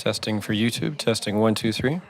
Testing for YouTube. Testing 1, 2, 3.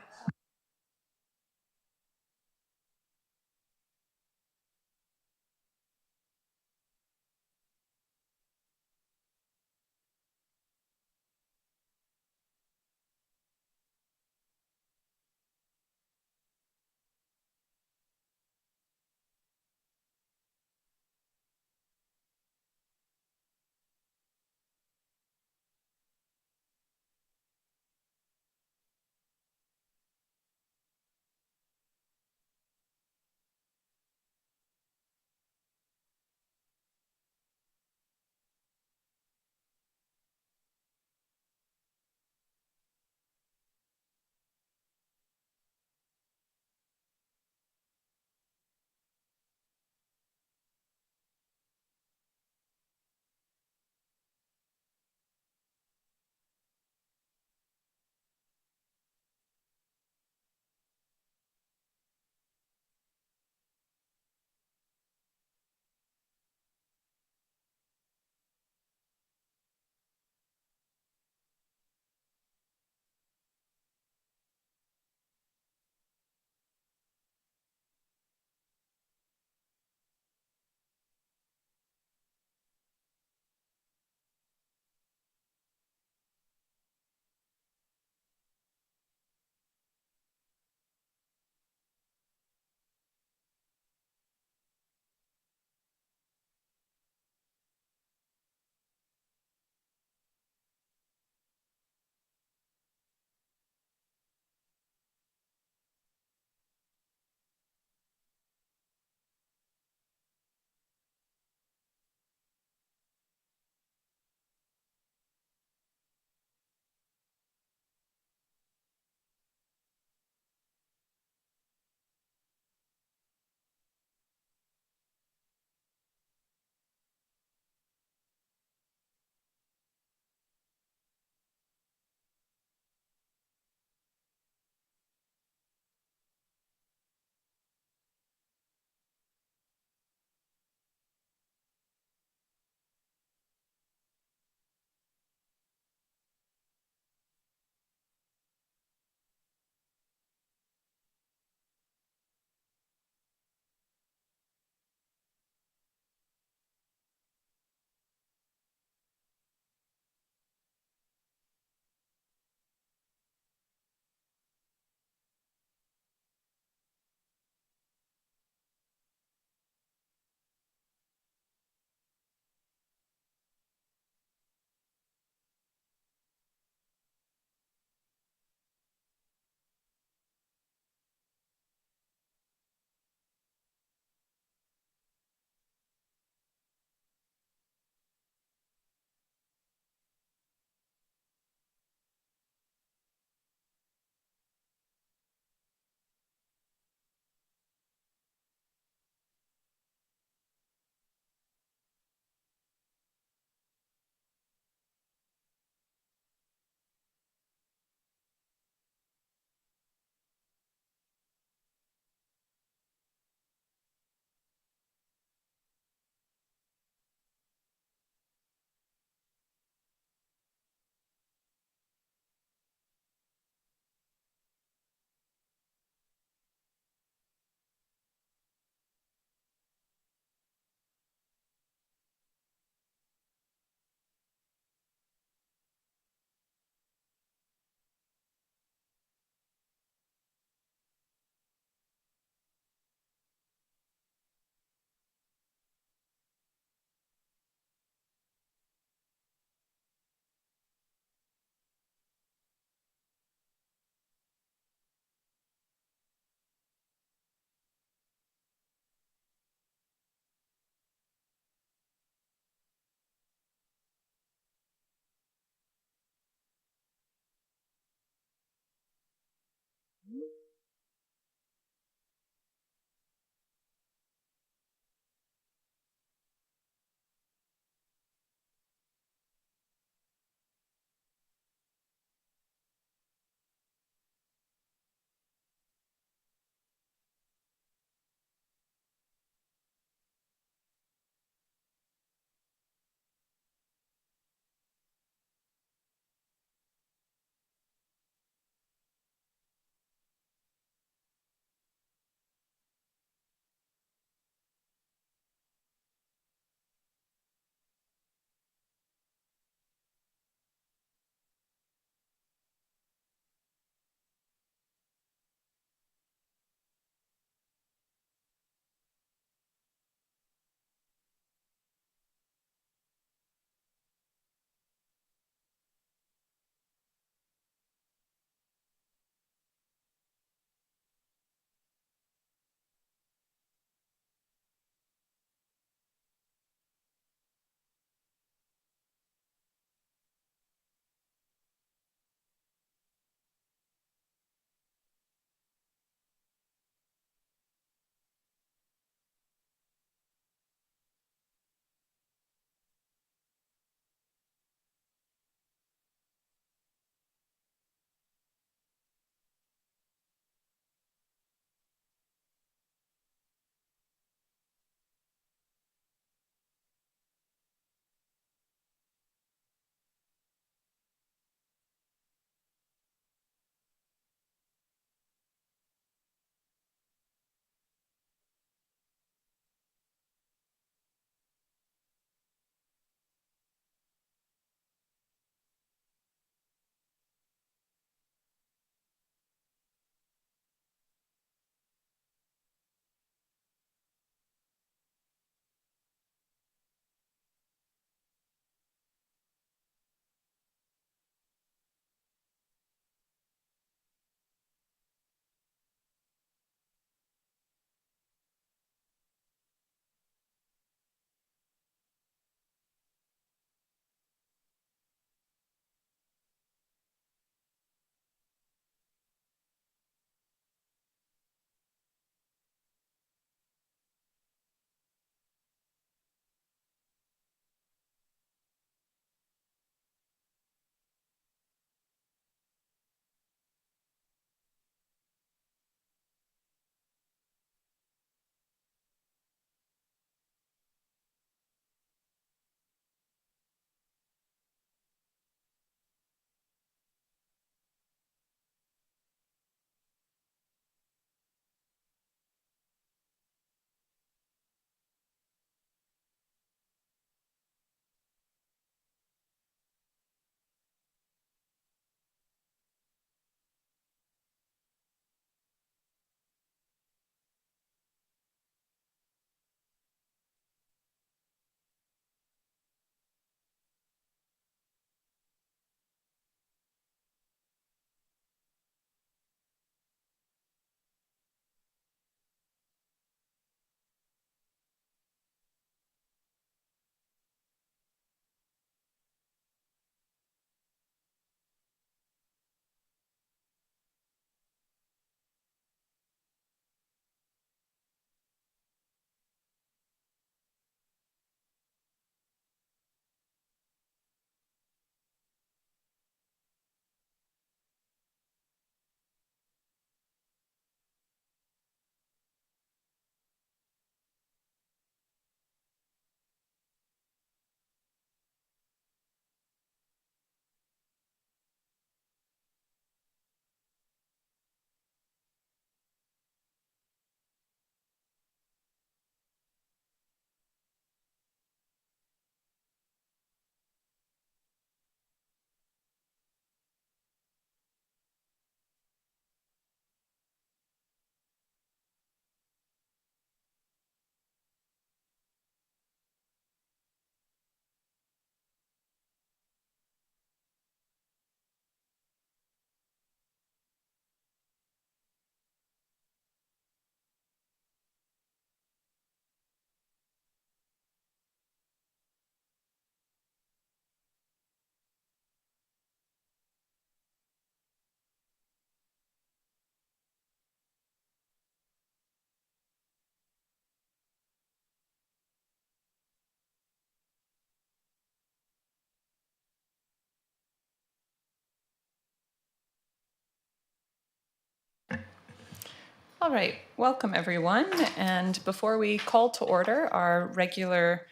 All right, welcome everyone. And before we call to order our regular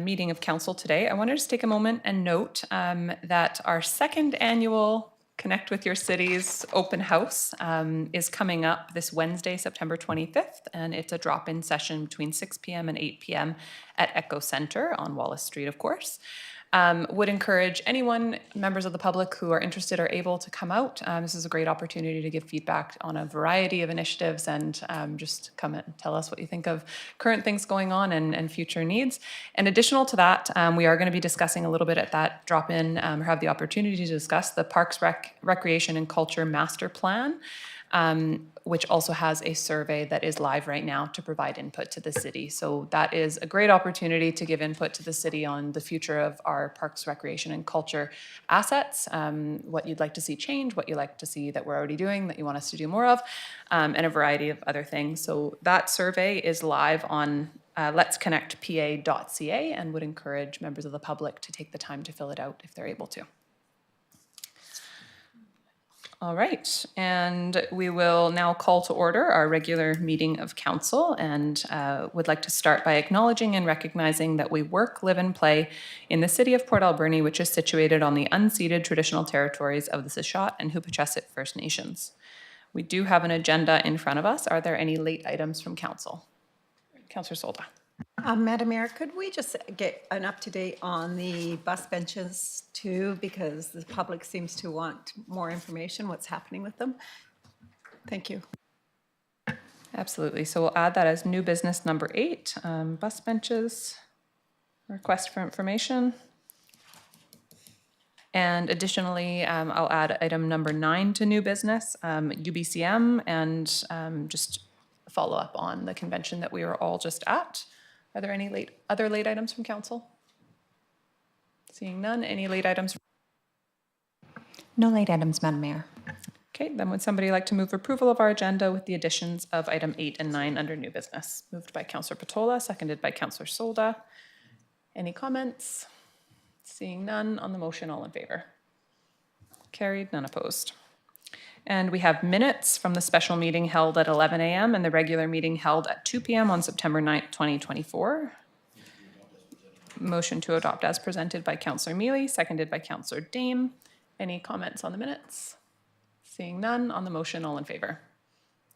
meeting of council today, I wanted to just take a moment and note that our second annual Connect with Your Cities open house is coming up this Wednesday, September 25th, and it's a drop-in session between 6 p.m. and 8 p.m. at Echo Centre on Wallace Street, of course. Would encourage anyone, members of the public who are interested or able to come out. This is a great opportunity to give feedback on a variety of initiatives and just come and tell us what you think of current things going on and future needs. And additional to that, we are going to be discussing a little bit at that drop-in, or have the opportunity to discuss the Parks, Recreation and Culture Master Plan, which also has a survey that is live right now to provide input to the city. So that is a great opportunity to give input to the city on the future of our parks, recreation, and culture assets, what you'd like to see change, what you'd like to see that we're already doing, that you want us to do more of, and a variety of other things. So that survey is live on letsconnectpa.ca and would encourage members of the public to take the time to fill it out if they're able to. All right, and we will now call to order our regular meeting of council and would like to start by acknowledging and recognizing that we work, live, and play in the city of Port Alberni, which is situated on the unceded traditional territories of the Sishat and Hupachesit First Nations. We do have an agenda in front of us. Are there any late items from council? Councillor Solda. Madam Mayor, could we just get an up-to-date on the bus benches too, because the public seems to want more information, what's happening with them? Thank you. Absolutely. So we'll add that as new business number 8, bus benches, request for information. And additionally, I'll add item number 9 to new business, UBCM, and just follow up on the convention that we were all just at. Are there any other late items from council? Seeing none, any late items? No late items, Madam Mayor. Okay, then would somebody like to move approval of our agenda with the additions of item 8 and 9 under new business? Moved by Councillor Patola, seconded by Councillor Solda. Any comments? Seeing none, on the motion, all in favor? Carried, none opposed. And we have minutes from the special meeting held at 11 a.m. and the regular meeting held at 2 p.m. on September 9th, 2024. Motion to adopt as presented by Councillor Mealy, seconded by Councillor Dame. Any comments on the minutes? Seeing none, on the motion, all in favor?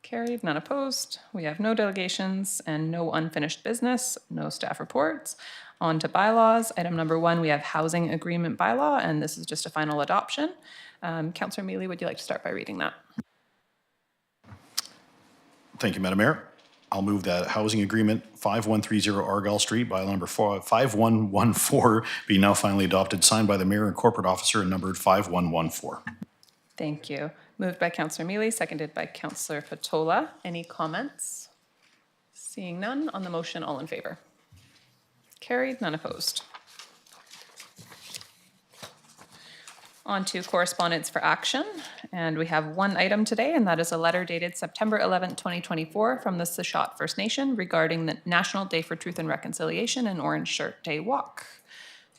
Carried, none opposed. We have no delegations and no unfinished business, no staff reports. On to bylaws. Item number 1, we have housing agreement bylaw, and this is just a final adoption. Councillor Mealy, would you like to start by reading that? Thank you, Madam Mayor. I'll move that housing agreement 5130 Argyle Street, bylaw number 5114, be now finally adopted, signed by the mayor and corporate officer and numbered 5114. Thank you. Moved by Councillor Mealy, seconded by Councillor Patola. Any comments? Seeing none, on the motion, all in favor? Carried, none opposed. On to correspondence for action, and we have one item today, and that is a letter dated September 11th, 2024 from the Sishat First Nation regarding the National Day for Truth and Reconciliation and Orange Shirt Day Walk.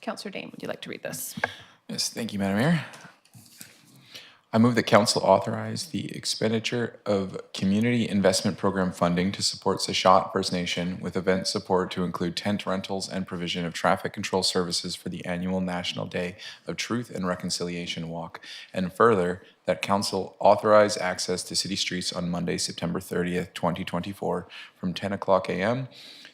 Councillor Dame, would you like to read this? Yes, thank you, Madam Mayor. I move that council authorize the expenditure of Community Investment Program funding to support Sishat First Nation with event support to include tent rentals and provision of traffic control services for the annual National Day of Truth and Reconciliation Walk. And further, that council authorize access to city streets on Monday, September 30th, 2024 from 10 o'clock a.m.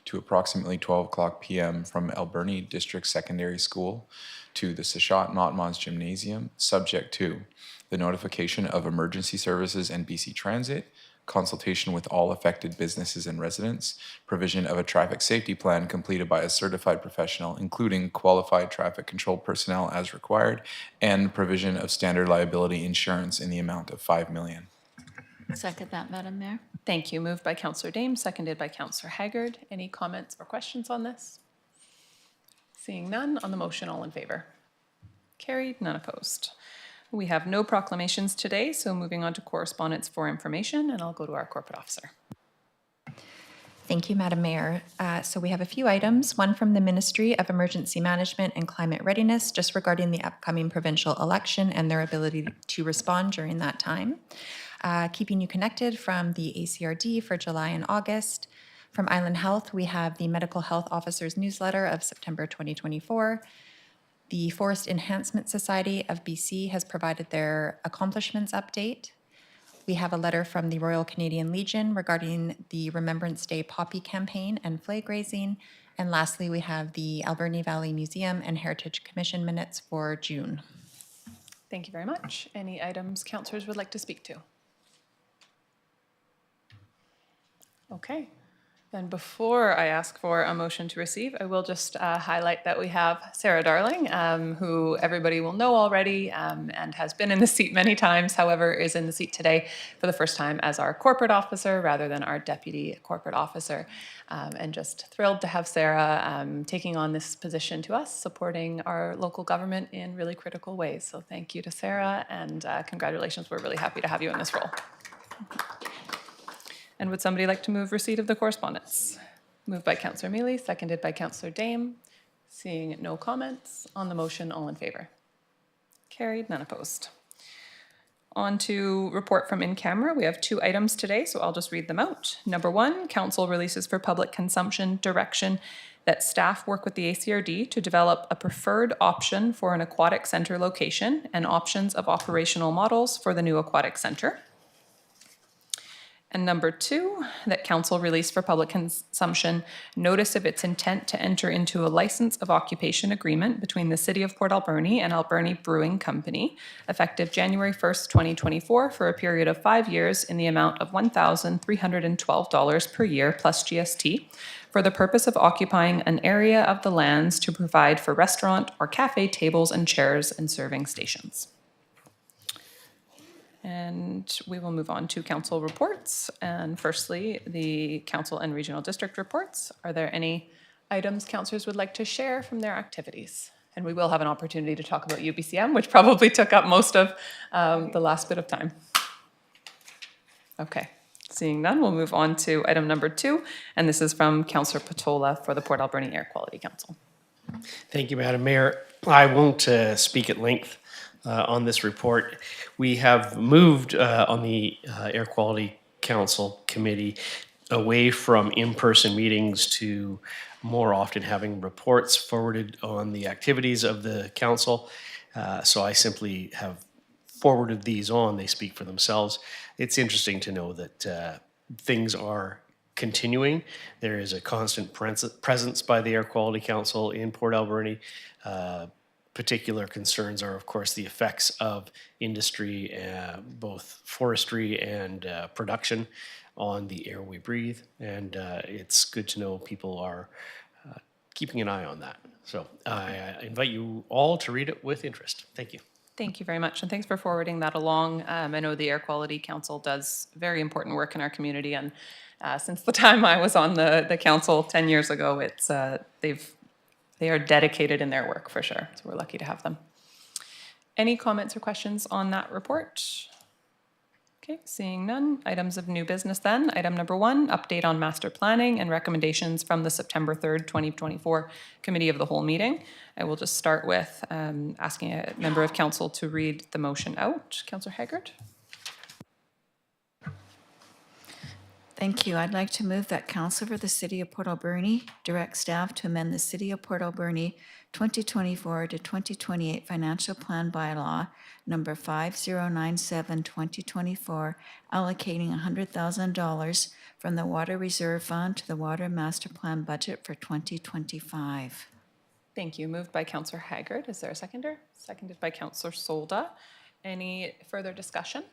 to approximately 12 o'clock p.m. from Alberni District Secondary School to the Sishat Notmans Gymnasium, subject to the notification of emergency services and BC Transit, consultation with all affected businesses and residents, provision of a traffic safety plan completed by a certified professional, including qualified traffic control personnel as required, and provision of standard liability insurance in the amount of $5 million. Second that, Madam Mayor. Thank you. Moved by Councillor Dame, seconded by Councillor Haggard. Any comments or questions on this? Seeing none, on the motion, all in favor? Carried, none opposed. We have no proclamations today, so moving on to correspondence for information, and I'll go to our corporate officer. Thank you, Madam Mayor. So we have a few items, one from the Ministry of Emergency Management and Climate Readiness, just regarding the upcoming provincial election and their ability to respond during that time. Keeping You Connected from the ACRD for July and August. From Island Health, we have the Medical Health Officers Newsletter of September 2024. The Forest Enhancement Society of BC has provided their accomplishments update. We have a letter from the Royal Canadian Legion regarding the Remembrance Day poppy campaign and flag raising. And lastly, we have the Alberni Valley Museum and Heritage Commission minutes for June. Thank you very much. Any items councillors would like to speak to? Okay. Then before I ask for a motion to receive, I will just highlight that we have Sarah Darling, who everybody will know already and has been in the seat many times, however, is in the seat today for the first time as our corporate officer rather than our deputy corporate officer. And just thrilled to have Sarah taking on this position to us, supporting our local government in really critical ways. So thank you to Sarah and congratulations. We're really happy to have you in this role. And would somebody like to move receipt of the correspondence? Moved by Councillor Mealy, seconded by Councillor Dame. Seeing no comments on the motion, all in favor? Carried, none opposed. On to report from in camera. We have 2 items today, so I'll just read them out. Number 1, council releases for public consumption direction that staff work with the ACRD to develop a preferred option for an aquatic center location and options of operational models for the new aquatic center. And number 2, that council release for public consumption notice of its intent to enter into a license of occupation agreement between the City of Port Alberni and Alberni Brewing Company, effective January 1st, 2024, for a period of 5 years in the amount of $1,312 per year plus GST, for the purpose of occupying an area of the lands to provide for restaurant or cafe tables and chairs and serving stations. And we will move on to council reports. And firstly, the council and regional district reports. Are there any items councillors would like to share from their activities? And we will have an opportunity to talk about UBCM, which probably took up most of the last bit of time. Okay, seeing none, we'll move on to item number 2. And this is from Councillor Patola for the Port Alberni Air Quality Council. Thank you, Madam Mayor. I won't speak at length on this report. We have moved on the Air Quality Council Committee away from in-person meetings to more often having reports forwarded on the activities of the council. So I simply have forwarded these on. They speak for themselves. It's interesting to know that things are continuing. There is a constant presence by the Air Quality Council in Port Alberni. Particular concerns are, of course, the effects of industry, both forestry and production, on the air we breathe. And it's good to know people are keeping an eye on that. So I invite you all to read it with interest. Thank you. Thank you very much, and thanks for forwarding that along. I know the Air Quality Council does very important work in our community, and since the time I was on the council 10 years ago, it's they are dedicated in their work for sure, so we're lucky to have them. Any comments or questions on that report? Okay, seeing none. Items of new business then. Item number 1, update on master planning and recommendations from the September 3rd, 2024 Committee of the Whole meeting. I will just start with asking a member of council to read the motion out. Councillor Haggard. Thank you. I'd like to move that Council for the City of Port Alberni direct staff to amend the City of Port Alberni 2024 to 2028 Financial Plan Bylaw number 5097-2024, allocating $100,000 from the Water Reserve Fund to the Water Master Plan budget for 2025. Thank you. Moved by Councillor Haggard. Is there a seconder? Seconded by Councillor Solda. Any further discussion?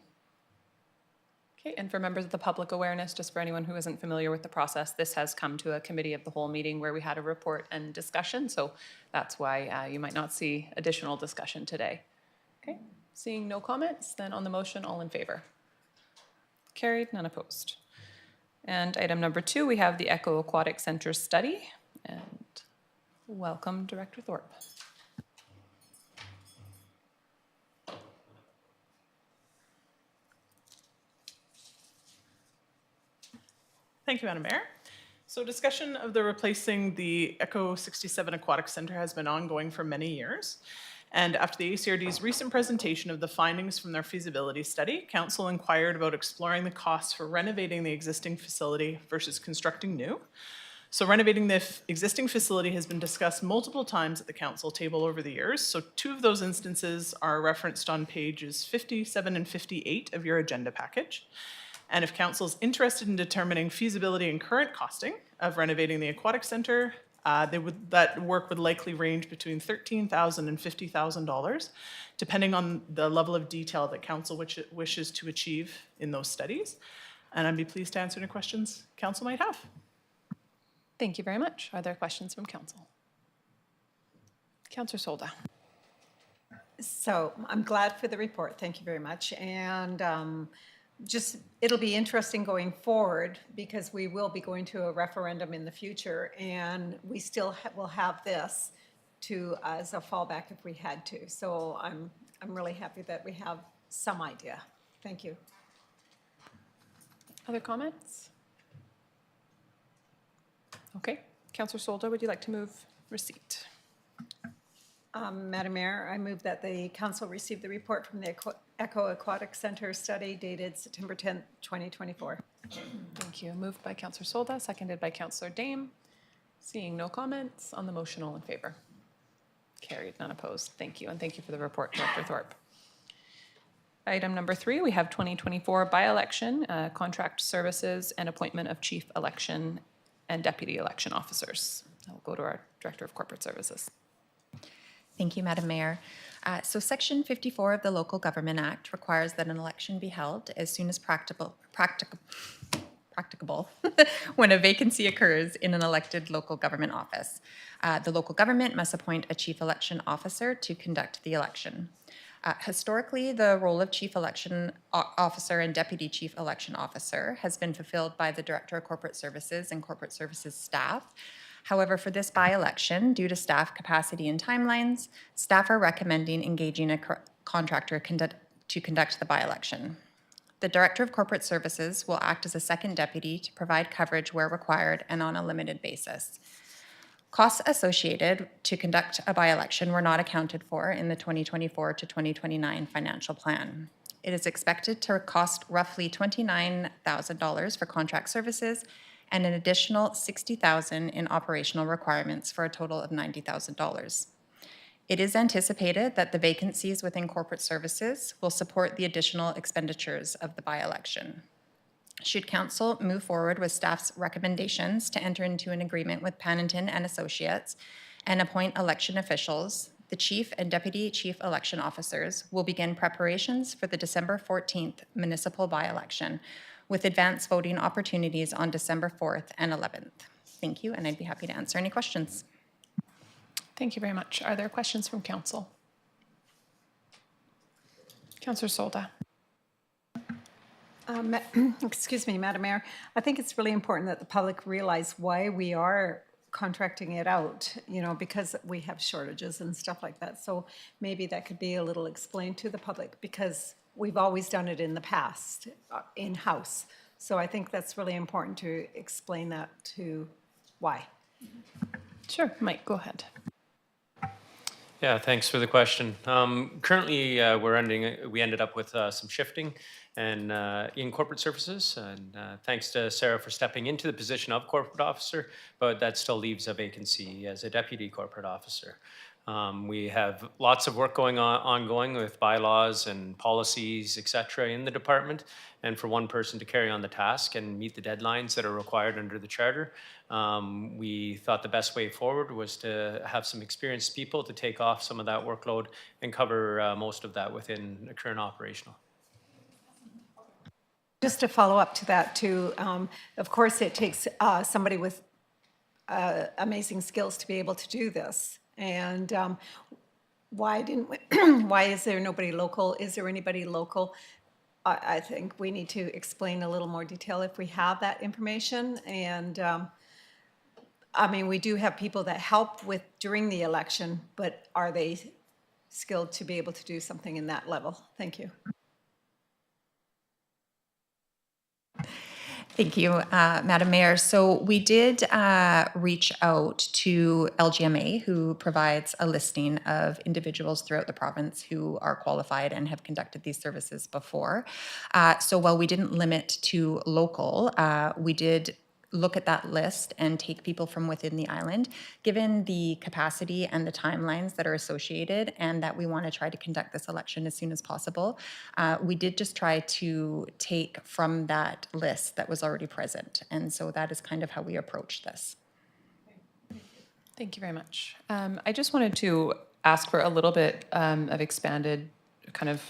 Okay, and for members of the public awareness, just for anyone who isn't familiar with the process, this has come to a committee of the whole meeting where we had a report and discussion, so that's why you might not see additional discussion today. Okay, seeing no comments, then on the motion, all in favor? Carried, none opposed. And item number 2, we have the Echo Aquatic Center study, and welcome, Director Thorpe. Thank you, Madam Mayor. So discussion of the replacing the Echo 67 Aquatic Center has been ongoing for many years. And after the ACRD's recent presentation of the findings from their feasibility study, Council inquired about exploring the costs for renovating the existing facility versus constructing new. So renovating the existing facility has been discussed multiple times at the council table over the years. So 2 of those instances are referenced on pages 57 and 58 of your agenda package. And if council is interested in determining feasibility and current costing of renovating the aquatic center, that work would likely range between $13,000 and $50,000, depending on the level of detail that council wishes to achieve in those studies. And I'd be pleased to answer any questions council might have. Thank you very much. Are there questions from council? Councillor Solda. So I'm glad for the report. Thank you very much. And it'll be interesting going forward because we will be going to a referendum in the future and we still will have this as a fallback if we had to. So I'm really happy that we have some idea. Thank you. Other comments? Okay. Councillor Solda, would you like to move receipt? Madam Mayor, I move that the council receive the report from the Echo Aquatic Center study dated September 10th, 2024. Thank you. Moved by Councillor Solda, seconded by Councillor Dame. Seeing no comments on the motion, all in favor? Carried, none opposed. Thank you, and thank you for the report, Director Thorpe. Item number 3, we have 2024 by-election, contract services, and appointment of chief election and deputy election officers. I'll go to our Director of Corporate Services. Thank you, Madam Mayor. So Section 54 of the Local Government Act requires that an election be held as soon as practicable when a vacancy occurs in an elected local government office. The local government must appoint a chief election officer to conduct the election. Historically, the role of chief election officer and deputy chief election officer has been fulfilled by the Director of Corporate Services and Corporate Services staff. However, for this by-election, due to staff capacity and timelines, staff are recommending engaging a contractor to conduct the by-election. The Director of Corporate Services will act as a second deputy to provide coverage where required and on a limited basis. Costs associated to conduct a by-election were not accounted for in the 2024 to 2029 financial plan. It is expected to cost roughly $29,000 for contract services and an additional $60,000 in operational requirements for a total of $90,000. It is anticipated that the vacancies within corporate services will support the additional expenditures of the by-election. Should council move forward with staff's recommendations to enter into an agreement with Pannington and Associates and appoint election officials, the chief and deputy chief election officers will begin preparations for the December 14th municipal by-election with advanced voting opportunities on December 4th and 11th. Thank you, and I'd be happy to answer any questions. Thank you very much. Are there questions from council? Councillor Solda. Excuse me, Madam Mayor. I think it's really important that the public realize why we are contracting it out, because we have shortages and stuff like that. So maybe that could be a little explained to the public because we've always done it in the past, in-house. So I think that's really important to explain that to why. Sure, Mike, go ahead. Yeah, thanks for the question. Currently, we ended up with some shifting and in corporate services, and thanks to Sarah for stepping into the position of corporate officer, but that still leaves a vacancy as a deputy corporate officer. We have lots of work ongoing with bylaws and policies, et cetera, in the department, and for one person to carry on the task and meet the deadlines that are required under the charter, we thought the best way forward was to have some experienced people to take off some of that workload and cover most of that within the current operational. Just to follow up to that too, of course it takes somebody with amazing skills to be able to do this. And why is there nobody local? Is there anybody local? I think we need to explain a little more detail if we have that information. And I mean, we do have people that help during the election, but are they skilled to be able to do something in that level? Thank you. Thank you, Madam Mayor. So we did reach out to LGMA, who provides a listing of individuals throughout the province who are qualified and have conducted these services before. So while we didn't limit to local, we did look at that list and take people from within the island, given the capacity and the timelines that are associated and that we want to try to conduct this election as soon as possible. We did just try to take from that list that was already present. And so that is kind of how we approach this. Thank you very much. I just wanted to ask for a little bit of expanded kind of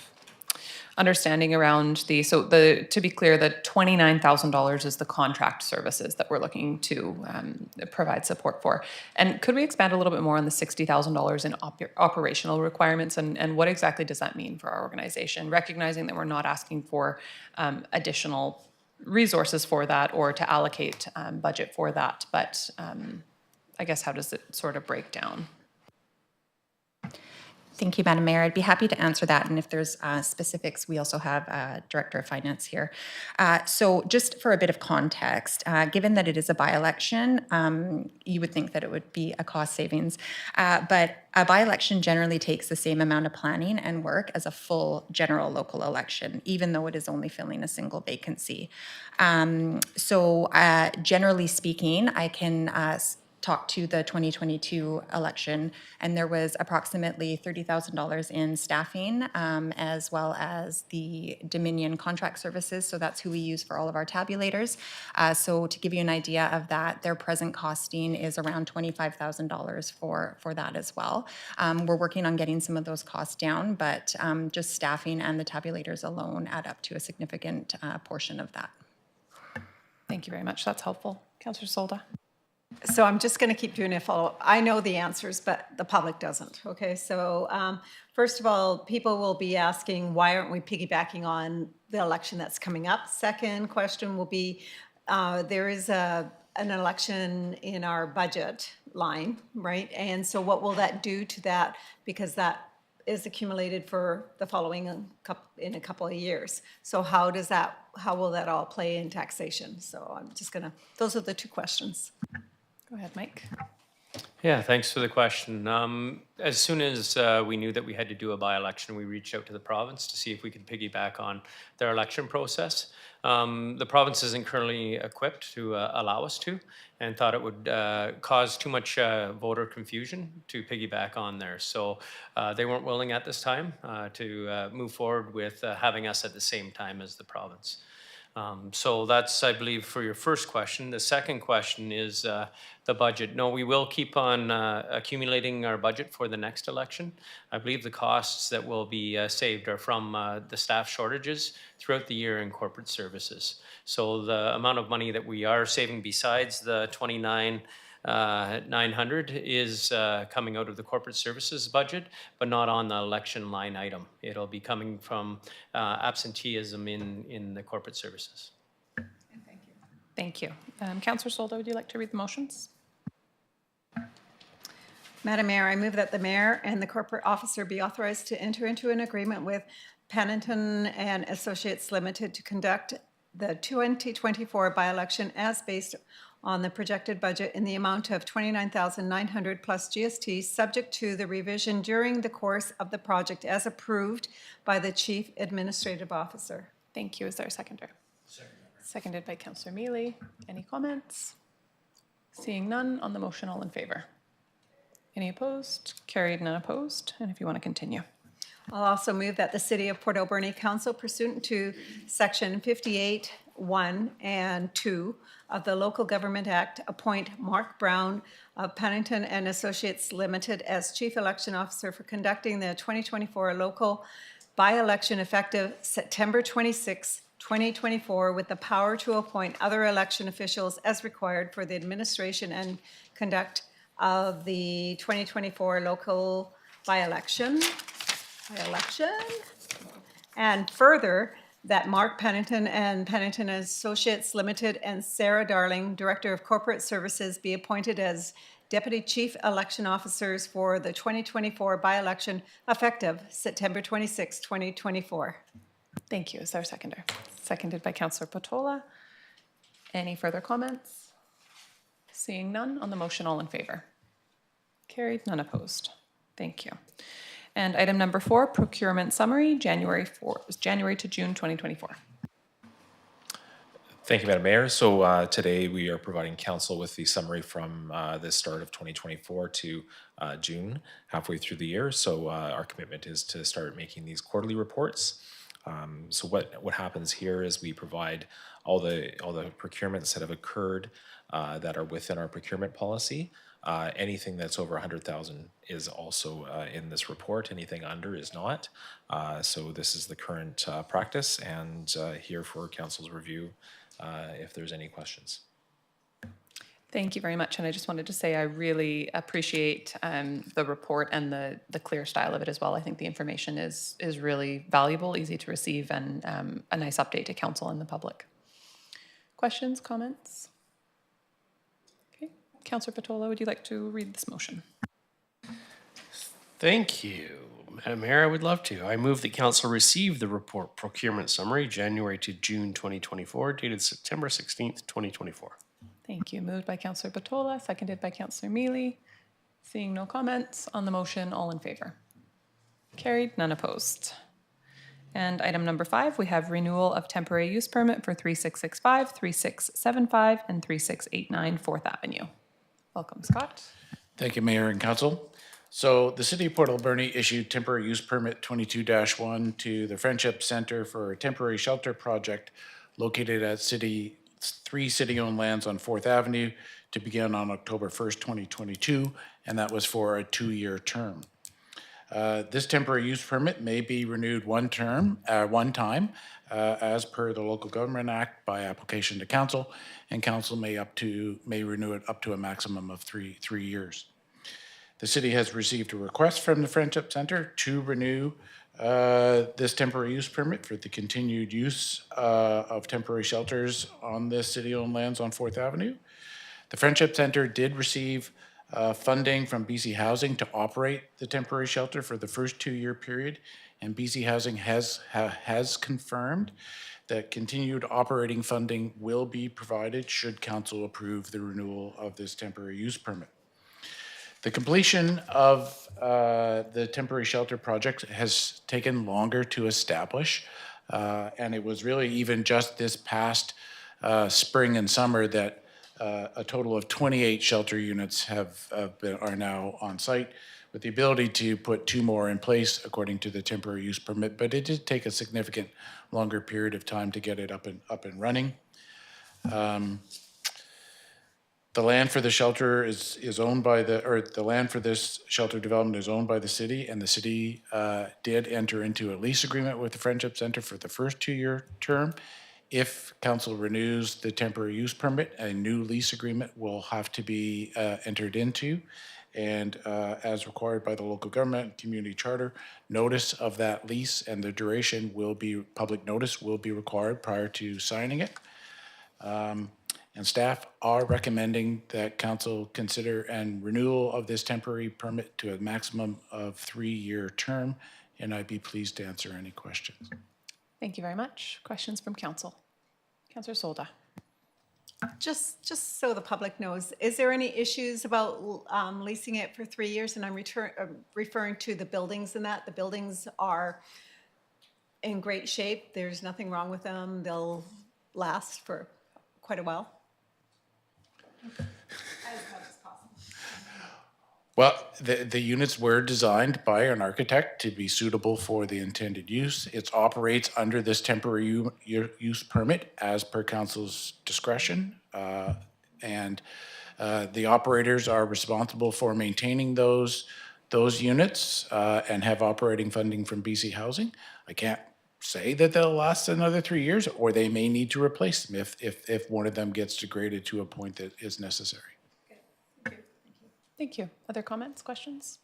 understanding around to be clear, the $29,000 is the contract services that we're looking to provide support for. And could we expand a little bit more on the $60,000 in operational requirements and what exactly does that mean for our organization? Recognizing that we're not asking for additional resources for that or to allocate budget for that, but I guess how does it sort of break down? Thank you, Madam Mayor. I'd be happy to answer that. And if there's specifics, we also have Director of Finance here. So just for a bit of context, given that it is a by-election, you would think that it would be a cost savings. But a by-election generally takes the same amount of planning and work as a full general local election, even though it is only filling a single vacancy. So generally speaking, I can talked to the 2022 election, and there was approximately $30,000 in staffing, as well as the Dominion contract services. So that's who we use for all of our tabulators. So to give you an idea of that, their present costing is around $25,000 for that as well. We're working on getting some of those costs down, but just staffing and the tabulators alone add up to a significant portion of that. Thank you very much. That's helpful. Councillor Solda. So I'm just going to keep doing a follow-up. I know the answers, but the public doesn't, okay? So first of all, people will be asking, why aren't we piggybacking on the election that's coming up? Second question will be, there is an election in our budget line, right? And so what will that do to that? Because that is accumulated for the following in a couple of years. So how will that all play in taxation? So I'm just going to, those are the two questions. Go ahead, Mike. Yeah, thanks for the question. As soon as we knew that we had to do a by-election, we reached out to the province to see if we could piggyback on their election process. The province isn't currently equipped to allow us to, and thought it would cause too much voter confusion to piggyback on there. So they weren't willing at this time to move forward with having us at the same time as the province. So that's, I believe, for your first question. The second question is the budget. No, we will keep on accumulating our budget for the next election. I believe the costs that will be saved are from the staff shortages throughout the year in corporate services. So the amount of money that we are saving besides the $29,900 is coming out of the corporate services budget, but not on the election line item. It'll be coming from absenteeism in the corporate services. Thank you. Councillor Solda, would you like to read the motions? Madam Mayor, I move that the mayor and the corporate officer be authorized to enter into an agreement with Pennington and Associates Limited to conduct the 2024 by-election as based on the projected budget in the amount of $29,900 plus GST, subject to the revision during the course of the project as approved by the Chief Administrative Officer. Thank you. Is there a seconder? Seconded by Councillor Mealy. Any comments? Seeing none on the motion, all in favor? Any opposed? Carried, none opposed. And if you want to continue. I'll also move that the City of Port Alberni Council, pursuant to Section 58(1) and 2 of the Local Government Act, appoint Mark Brown of Pennington and Associates Limited as Chief Election Officer for conducting the 2024 local by-election effective September 26, 2024, with the power to appoint other election officials as required for the administration and conduct of the 2024 local by-election. And further, that Mark Pennington and Pennington Associates Limited and Sarah Darling, Director of Corporate Services, be appointed as Deputy Chief Election Officers for the 2024 by-election effective September 26, 2024. Thank you. Is there a seconder? Seconded by Councillor Potola. Any further comments? Seeing none on the motion, all in favor? Carried, none opposed. Thank you. And item number 4, procurement summary, January to June 2024. Thank you, Madam Mayor. So today we are providing council with the summary from the start of 2024 to June, halfway through the year. So our commitment is to start making these quarterly reports. So what happens here is we provide all the procurements that have occurred that are within our procurement policy. Anything that's over 100,000 is also in this report. Anything under is not. So this is the current practice, and here for council's review if there's any questions. Thank you very much. And I just wanted to say I really appreciate the report and the clear style of it as well. I think the information is really valuable, easy to receive, and a nice update to council and the public. Questions, comments? Okay. Councillor Patola, would you like to read this motion? Thank you, Madam Mayor. I would love to. I move that council receive the report procurement summary, January to June 2024, dated September 16th, 2024. Thank you. Moved by Councillor Patola, seconded by Councillor Mealy. Seeing no comments on the motion, all in favor? Carried, none opposed. And item number 5, we have renewal of temporary use permit for 3665, 3675, and 3689 4th Avenue. Welcome, Scott. Thank you, Mayor and Council. So the City of Port Alberni issued temporary use permit 22-1 to the Friendship Center for a temporary shelter project located at 3 city-owned lands on 4th Avenue to begin on October 1st, 2022, and that was for a 2-year term. This temporary use permit may be renewed one time, as per the Local Government Act by application to council, and council may renew it up to a maximum of three years. The city has received a request from the Friendship Center to renew this temporary use permit for the continued use of temporary shelters on the city-owned lands on 4th Avenue. The Friendship Center did receive funding from BC Housing to operate the temporary shelter for the first 2-year period, and BC Housing has confirmed that continued operating funding will be provided should council approve the renewal of this temporary use permit. The completion of the temporary shelter project has taken longer to establish, and it was really even just this past spring and summer that a total of 28 shelter units are now on site, with the ability to put 2 more in place according to the temporary use permit. But it did take a significant longer period of time to get it up and running. The land for the shelter is owned by the land for this shelter development is owned by the city, and the city did enter into a lease agreement with the Friendship Center for the first 2-year term. If council renews the temporary use permit, a new lease agreement will have to be entered into. And as required by the local government community charter, notice of that lease and the duration public notice will be required prior to signing it. And staff are recommending that council consider and renewal of this temporary permit to a maximum of 3-year term, and I'd be pleased to answer any questions. Thank you very much. Questions from council? Councillor Solda. Just so the public knows, is there any issues about leasing it for 3 years? And I'm referring to the buildings and that. The buildings are in great shape. There's nothing wrong with them. They'll last for quite a while. Well, the units were designed by an architect to be suitable for the intended use. It operates under this temporary use permit as per council's discretion. And the operators are responsible for maintaining those units and have operating funding from BC Housing. I can't say that they'll last another 3 years, or they may need to replace them if one of them gets degraded to a point that is necessary. Thank you. Other comments, questions?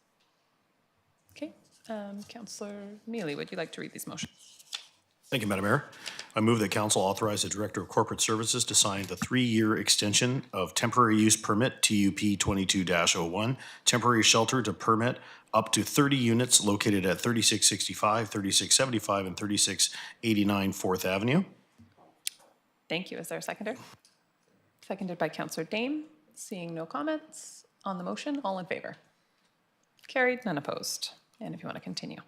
Okay. Councillor Mealy, would you like to read these motions? Thank you, Madam Mayor. I move that council authorize the Director of Corporate Services to sign the 3-year extension of temporary use permit TUP 22-01, temporary shelter to permit up to 30 units located at 3665, 3675, and 3689 4th Avenue. Thank you. Is there a seconder? Seconded by Councillor Dame. Seeing no comments on the motion, all in favor? Carried, none opposed. And if you want to continue.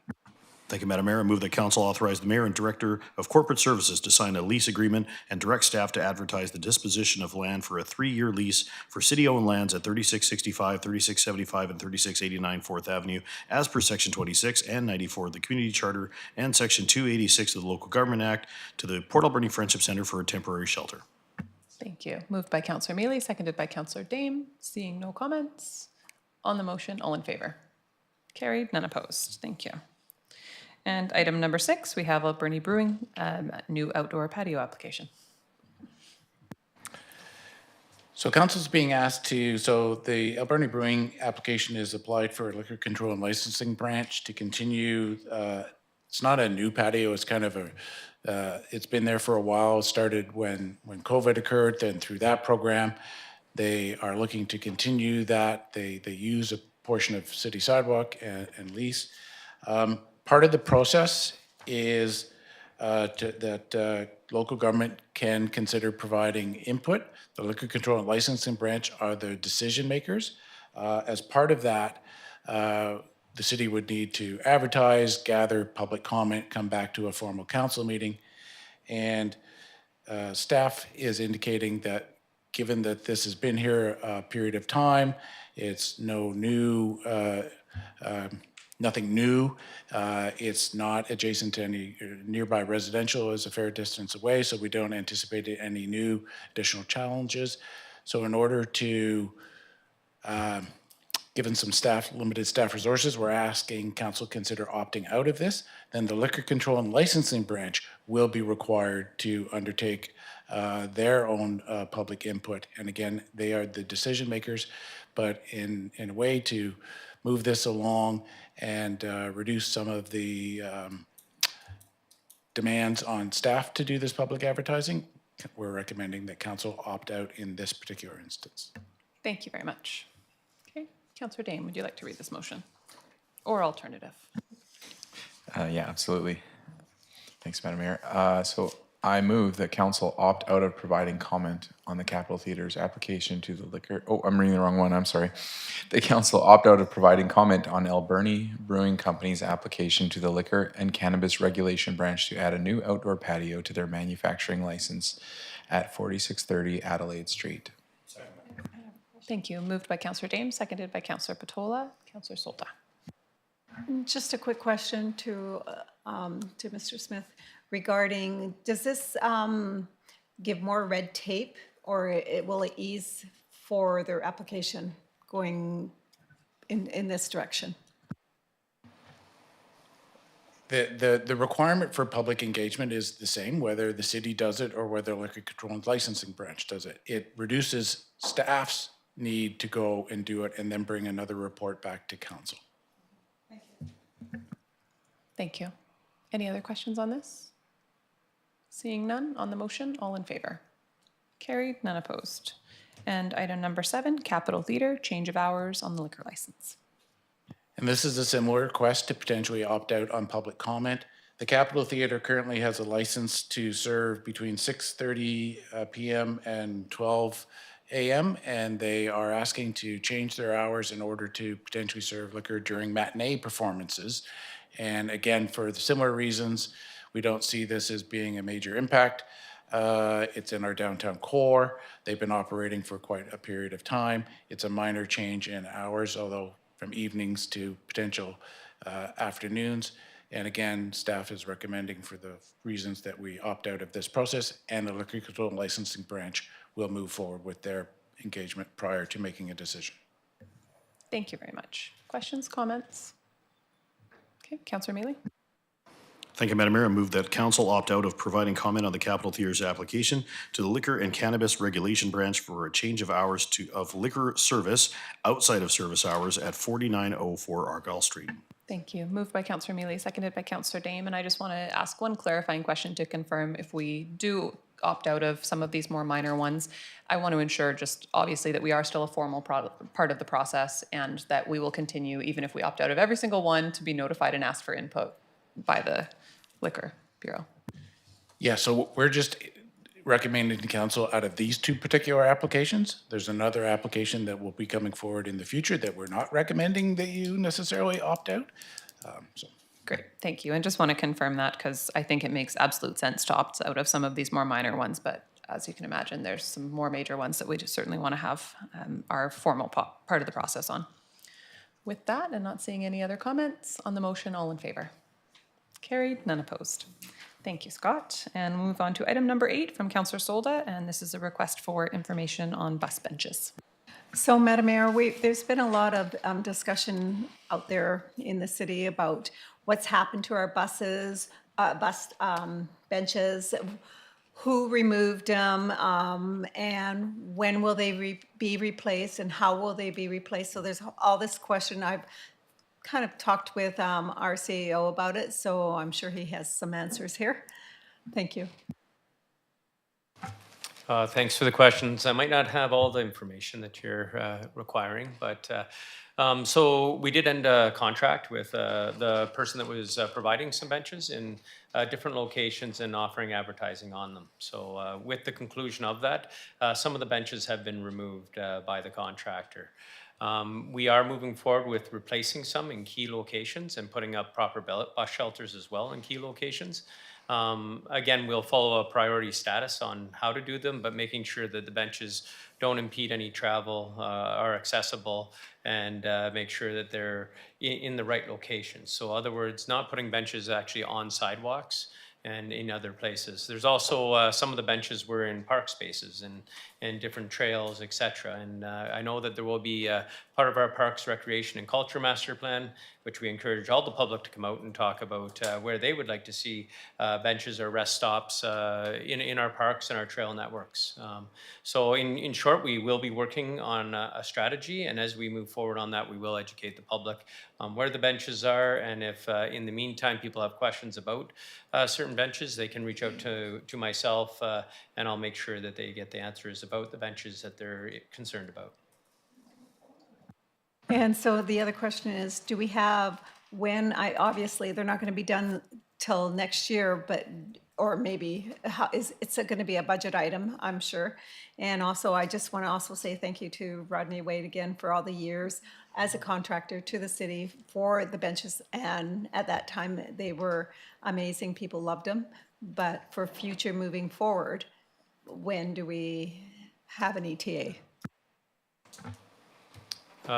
Thank you, Madam Mayor. I move that council authorize the mayor and director of corporate services to sign a lease agreement and direct staff to advertise the disposition of land for a 3-year lease for city-owned lands at 3665, 3675, and 3689 4th Avenue as per Section 26 and 94 of the Community Charter and Section 286 of the Local Government Act to the Port Alberni Friendship Centre for a temporary shelter. Thank you. Moved by Councillor Mealy, seconded by Councillor Dame. Seeing no comments on the motion, all in favor? Carried, none opposed. Thank you. And item number 6, we have Alberni Brewing, new outdoor patio application. So council's being asked to, so the Alberni Brewing application is applied for a liquor control and licensing branch to continue. It's not a new patio, it's kind of it's been there for a while. It started when COVID occurred, then through that program. They are looking to continue that. They use a portion of city sidewalk and lease. Part of the process is that local government can consider providing input. The Liquor Control and Licensing Branch are the decision makers. As part of that, the city would need to advertise, gather public comment, come back to a formal council meeting. And staff is indicating that given that this has been here a period of time, it's nothing new. It's not adjacent to any nearby residential, is a fair distance away, so we don't anticipate any new additional challenges. So in order to, given some limited staff resources, we're asking council consider opting out of this. Then the Liquor Control and Licensing Branch will be required to undertake their own public input. And again, they are the decision makers, but in a way to move this along and reduce some of the demands on staff to do this public advertising, we're recommending that council opt out in this particular instance. Thank you very much. Okay, Councillor Dame, would you like to read this motion? Or alternative? Yeah, absolutely. Thanks, Madam Mayor. So I move that council opt out of providing comment on the Capitol Theatre's application to the liquor. Oh, I'm reading the wrong one. I'm sorry. The council opt out of providing comment on Alberni Brewing Company's application to the Liquor and Cannabis Regulation Branch to add a new outdoor patio to their manufacturing license at 4630 Adelaide Street. Thank you. Moved by Councillor Dame, seconded by Councillor Patola. Councillor Solta. Just a quick question to Mr. Smith regarding, does this give more red tape, or will it ease for their application going in this direction? The requirement for public engagement is the same, whether the city does it or whether Liquor Control and Licensing Branch does it. It reduces staff's need to go and do it and then bring another report back to council. Thank you. Any other questions on this? Seeing none on the motion, all in favor? Carried, none opposed. And item number 7, Capitol Theatre, change of hours on the liquor license. And this is a similar request to potentially opt out on public comment. The Capitol Theatre currently has a license to serve between 6:30 p.m. and 12 a.m. and they are asking to change their hours in order to potentially serve liquor during matinee performances. And again, for the similar reasons, we don't see this as being a major impact. It's in our downtown core. They've been operating for quite a period of time. It's a minor change in hours, although from evenings to potential afternoons. And again, staff is recommending for the reasons that we opt out of this process, and the Liquor Control and Licensing Branch will move forward with their engagement prior to making a decision. Thank you very much. Questions, comments? Okay, Councillor Mealy. Thank you, Madam Mayor. I move that council opt out of providing comment on the Capitol Theatre's application to the Liquor and Cannabis Regulation Branch for a change of hours of liquor service outside of service hours at 4904 Argyle Street. Thank you. Moved by Councillor Mealy, seconded by Councillor Dame. And I just want to ask one clarifying question to confirm if we do opt out of some of these more minor ones. I want to ensure just obviously that we are still a formal part of the process and that we will continue, even if we opt out of every single one, to be notified and asked for input by the Liquor Bureau. Yeah, so recommending to council out of these two particular applications. There's another application that will be coming forward in the future that we're not recommending that you necessarily opt out. So Great, thank you. And just want to confirm that because I think it makes absolute sense to opt out of some of these more minor ones, but as you can imagine, there's some more major ones that we just certainly want to have our formal part of the process on. With that, and not seeing any other comments on the motion, all in favor? Carried, none opposed. Thank you, Scott. And we'll move on to item number 8 from Councillor Solda, and this is a request for information on bus benches. So, Madam Mayor, there's been a lot of discussion out there in the city about what's happened to our buses, bus benches, who removed them, and when will they be replaced, and how will they be replaced? So there's all this question. I've kind of talked with our CEO about it, so I'm sure he has some answers here. Thank you. Thanks for the questions. I might not have all the information that you're requiring, but so we did end a contract with the person that was providing some benches in different locations and offering advertising on them. So with the conclusion of that, some of the benches have been removed by the contractor. We are moving forward with replacing some in key locations and putting up proper bus shelters as well in key locations. Again, we'll follow a priority status on how to do them, but making sure that the benches don't impede any travel, are accessible, and make sure that they're in the right locations. So in other words, not putting benches actually on sidewalks and in other places. There's also some of the benches were in park spaces and different trails, etc. And I know that there will be part of our Parks, Recreation and Culture Master Plan, which we encourage all the public to come out and talk about where they would like to see benches or rest stops in our parks and our trail networks. So in short, we will be working on a strategy, and as we move forward on that, we will educate the public where the benches are, and if in the meantime people have questions about certain benches, they can reach out to myself, and I'll make sure that they get the answers about the benches that they're concerned about. And so the other question is, do we have obviously they're not going to be done till next year, but, or maybe, it's going to be a budget item, I'm sure. And also, I just want to also say thank you to Rodney Wade again for all the years as a contractor to the city for the benches. And at that time, they were amazing. People loved them. But for future moving forward, when do we have an ETA?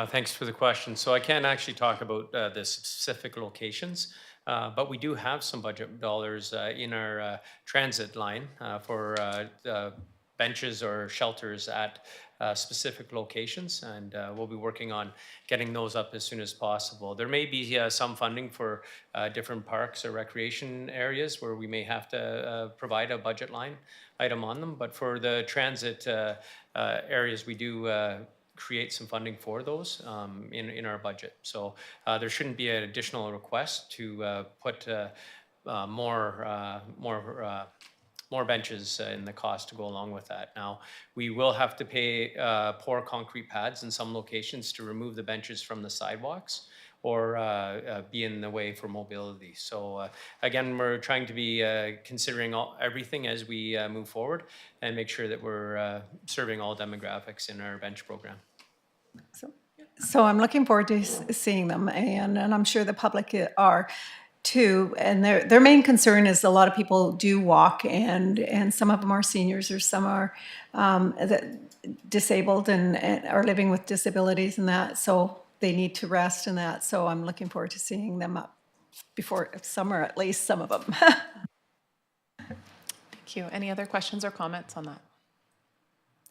Thanks for the question. So I can't actually talk about the specific locations, but we do have some budget dollars in our transit line for benches or shelters at specific locations, and we'll be working on getting those up as soon as possible. There may be some funding for different parks or recreation areas where we may have to provide a budget line item on them, but for the transit areas, we do create some funding for those in our budget. So there shouldn't be an additional request to put more benches in the cost to go along with that. Now, we will have to pay pour concrete pads in some locations to remove the benches from the sidewalks or be in the way for mobility. So again, we're trying to be considering everything as we move forward and make sure that we're serving all demographics in our bench program. So I'm looking forward to seeing them, and I'm sure the public are too. And their main concern is a lot of people do walk, and some of them are seniors, or some are disabled and are living with disabilities and that. So they need to rest and that. So I'm looking forward to seeing them up before summer, at least some of them. Thank you. Any other questions or comments on that?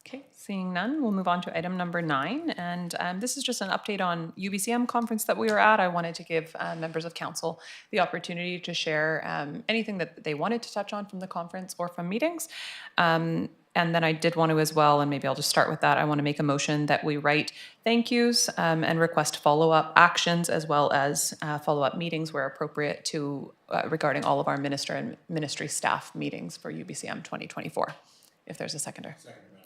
Okay, seeing none, we'll move on to item number 9. And this is just an update on UBCM conference that we were at. I wanted to give members of council the opportunity to share anything that they wanted to touch on from the conference or from meetings. And then I did want to as well, and maybe I'll just start with that, I want to make a motion that we write thank yous and request follow-up actions as well as follow-up meetings where appropriate to regarding all of our minister and ministry staff meetings for UBCM 2024. If there's a seconder.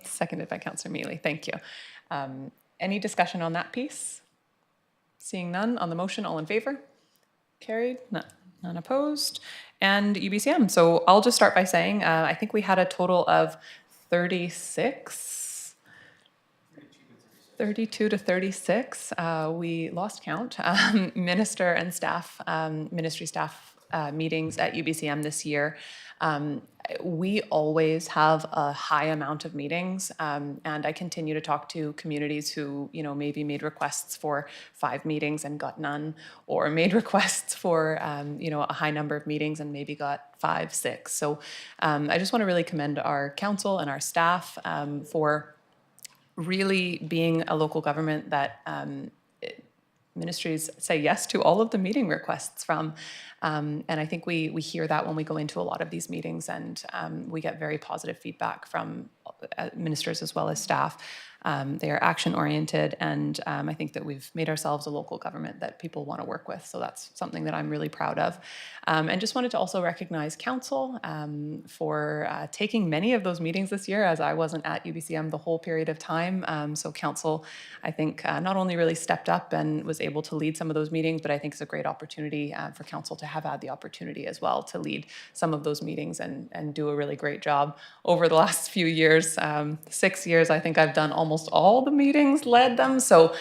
Seconded by Councillor Mealy. Thank you. Any discussion on that piece? Seeing none on the motion, all in favor? Carried? None. None opposed. And UBCM. So I'll just start by saying I think we had a total of 32 to 36. We lost count. Minister and staff, ministry staff meetings at UBCM this year. We always have a high amount of meetings, and I continue to talk to communities who, maybe made requests for 5 meetings and got none, or made requests for, a high number of meetings and maybe got 5, 6. So I just want to really commend our council and our staff for really being a local government that ministries say yes to all of the meeting requests from. And I think we hear that when we go into a lot of these meetings, and we get very positive feedback from ministers as well as staff. They are action-oriented, and I think that we've made ourselves a local government that people want to work with. So that's something that I'm really proud of. And just wanted to also recognize council for taking many of those meetings this year, as I wasn't at UBCM the whole period of time. So council, I think, not only really stepped up and was able to lead some of those meetings, but I think it's a great opportunity for council to have had the opportunity as well to lead some of those meetings and do a really great job over the last few years. 6 years, I think I've done almost all the meetings, led them. So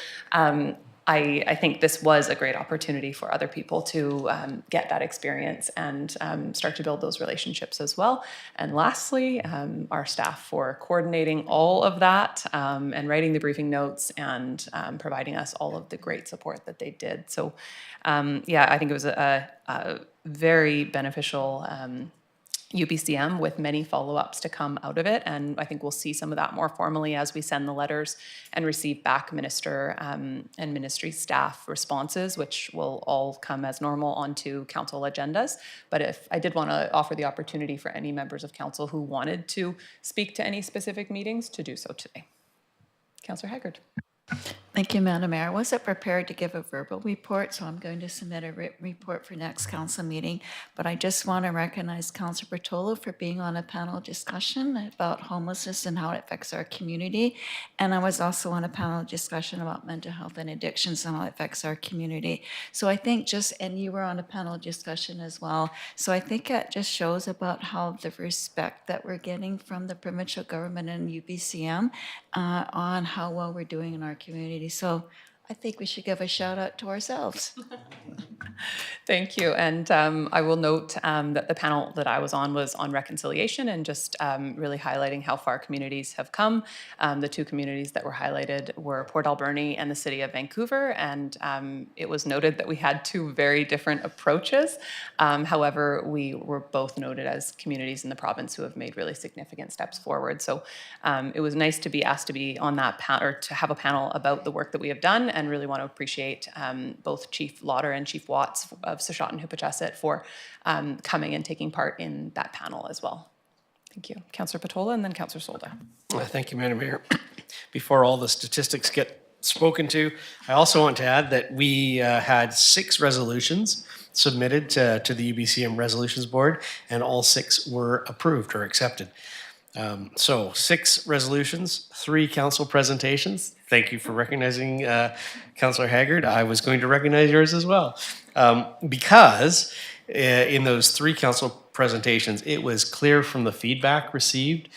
I think this was a great opportunity for other people to get that experience and start to build those relationships as well. And lastly, our staff for coordinating all of that and writing the briefing notes and providing us all of the great support that they did. So yeah, I think it was a very beneficial UBCM with many follow-ups to come out of it. And I think we'll see some of that more formally as we send the letters and receive back minister and ministry staff responses, which will all come as normal onto council agendas. But if I did want to offer the opportunity for any members of council who wanted to speak to any specific meetings to do so today. Councillor Haggard. Thank you, Madam Mayor. I wasn't prepared to give a verbal report, so I'm going to submit a written report for next council meeting. But I just want to recognize Councillor Bertolo for being on a panel discussion about homelessness and how it affects our community. And I was also on a panel discussion about mental health and addictions and how it affects our community. So I think and you were on a panel discussion as well. So I think it just shows about how the respect that we're getting from the provincial government and UBCM on how well we're doing in our community. So I think we should give a shout out to ourselves. Thank you. And I will note that the panel that I was on reconciliation and just really highlighting how far communities have come. The 2 communities that were highlighted were Port Alberni and the city of Vancouver. And it was noted that we had 2 very different approaches. However, we were both noted as communities in the province who have made really significant steps forward. So it was nice to be asked to be on that panel, or to have a panel about the work that we have done, and really want to appreciate both Chief Lauder and Chief Watts of Sashot and Huipachesset for coming and taking part in that panel as well. Thank you. Councillor Patola and then Councillor Solda. Thank you, Madam Mayor. Before all the statistics get spoken to, I also want to add that we had 6 resolutions submitted to the UBCM Resolutions Board, and all 6 were approved or accepted. So 6 resolutions, 3 council presentations. Thank you for recognizing Councillor Haggard. I was going to recognize yours as well. Because in those 3 council presentations, it was clear from the feedback received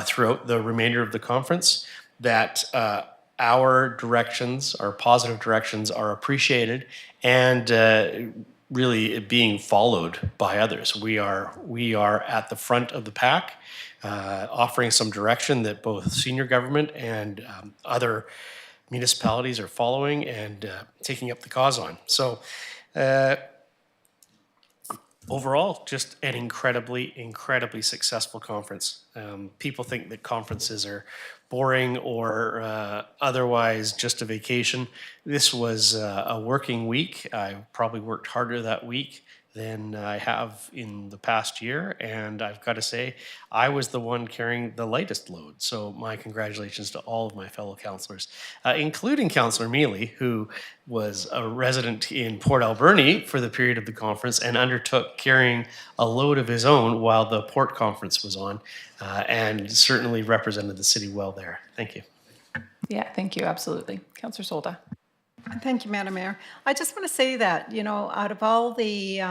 throughout the remainder of the conference that our directions, our positive directions, are appreciated and really being followed by others. We are at the front of the pack, offering some direction that both senior government and other municipalities are following and taking up the cause on. So overall, just an incredibly successful conference. People think that conferences are boring or otherwise just a vacation. This was a working week. I probably worked harder that week than I have in the past year, and I've got to say, I was the one carrying the lightest load. So my congratulations to all of my fellow councillors, including Councillor Mealy, who was a resident in Port Alberni for the period of the conference and undertook carrying a load of his own while the Port conference was on, and certainly represented the city well there. Thank you. Yeah, thank you. Absolutely. Councillor Solda. Thank you, Madam Mayor. I just want to say that, out of all the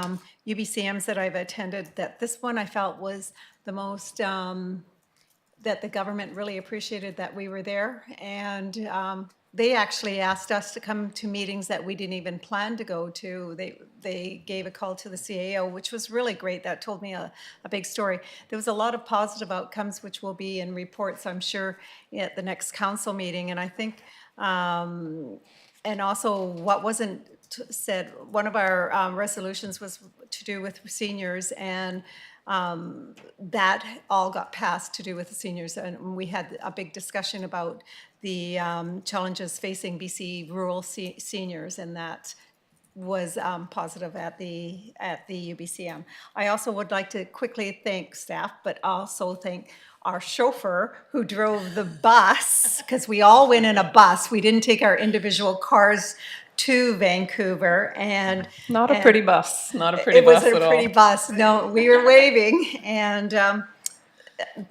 UBCMs that I've attended, that this one I felt was the most, that the government really appreciated that we were there. And they actually asked us to come to meetings that we didn't even plan to go to. They gave a call to the CAO, which was really great. That told me a big story. There was a lot of positive outcomes, which will be in reports, I'm sure, at the next council meeting. And I think, and also what wasn't said, one of our resolutions was to do with seniors, and that all got passed to do with the seniors. And we had a big discussion about the challenges facing BC rural seniors, and that was positive at the UBCM. I also would like to quickly thank staff, but also thank our chauffeur who drove the bus, because we all went in a bus. We didn't take our individual cars to Vancouver, and Not a and pretty bus, not a pretty it was bus a at all. pretty bus. No, we were waving, and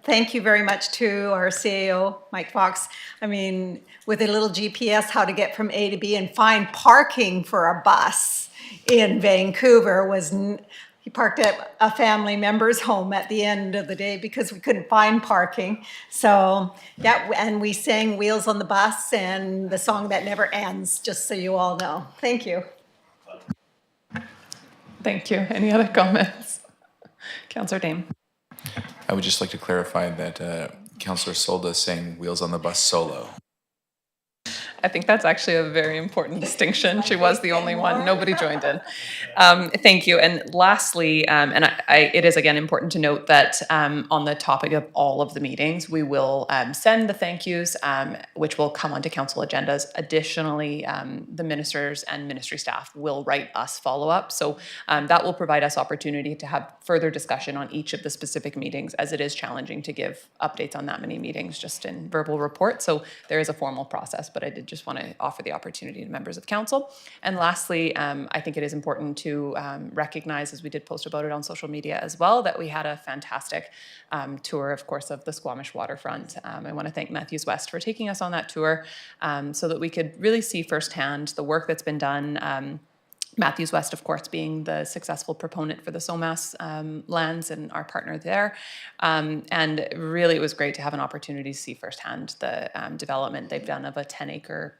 thank you very much to our CAO, Mike Fox. I mean, with a little GPS, how to get from A to B and find parking for a bus in Vancouver was, he parked at a family member's home at the end of the day because we couldn't find parking. So, yeah, and we sang Wheels on the Bus and the song that never ends, just so you all know. Thank you. Thank you. Any other comments? Councillor Dame. I would just like to clarify that Councillor Solda sang Wheels on the Bus solo. I think that's actually a very important distinction. She was the only one. Nobody joined in. Thank you. And lastly, it is again important to note that on the topic of all of the meetings, we will send the thank yous, which will come onto council agendas. Additionally, the ministers and ministry staff will write us follow-up. So that will provide us opportunity to have further discussion on each of the specific meetings, as it is challenging to give updates on that many meetings just in verbal report. So there is a formal process, but I did just want to offer the opportunity to members of council. And lastly, I think it is important to recognize, as we did post about it on social media as well, that we had a fantastic tour, of course, of the Squamish waterfront. I want to thank Matthews West for taking us on that tour so that we could really see firsthand the work that's been done. Matthews West, of course, being the successful proponent for the SOMAS lands and our partner there. And really, it was great to have an opportunity to see firsthand the development they've done of a 10-acre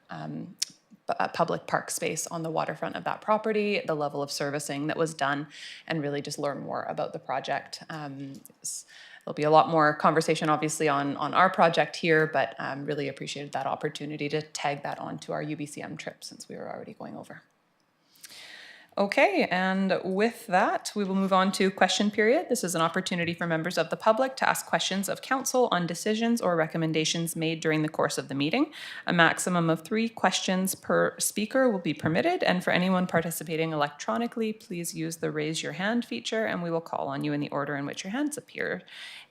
public park space on the waterfront of that property, the level of servicing that was done, and really just learn more about the project. There'll be a lot more conversation, obviously, on our project here, but really appreciated that opportunity to tag that onto our UBCM trip since we were already going over. Okay, and with that, we will move on to question period. This is an opportunity for members of the public to ask questions of council on decisions or recommendations made during the course of the meeting. A maximum of 3 questions per speaker will be permitted, and for anyone participating electronically, please use the raise your hand feature, and we will call on you in the order in which your hands appear.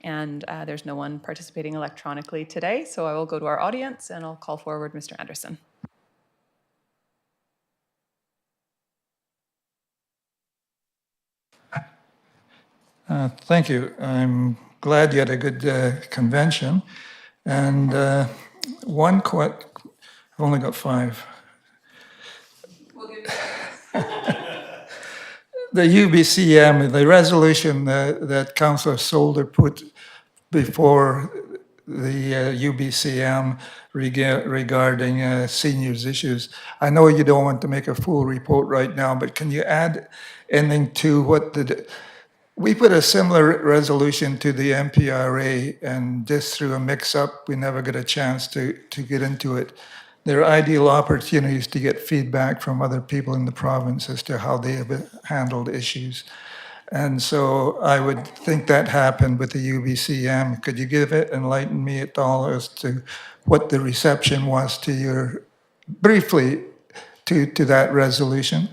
And there's no one participating electronically today, so I will go to our audience, and I'll call forward Mr. Anderson. Thank you. I'm glad you had a good convention. And I've only got 5. The UBCM, the resolution that Councillor Solder put before the UBCM regarding seniors issues. I know you don't want to make a full report right now, but can you add anything to what we put a similar resolution to the MPRA, and just through a mix-up, we never got a chance to get into it. There are ideal opportunities to get feedback from other people in the province as to how they have handled issues. And so I would think that happened with the UBCM. Could you enlighten me at all as to what the reception was to briefly to that resolution?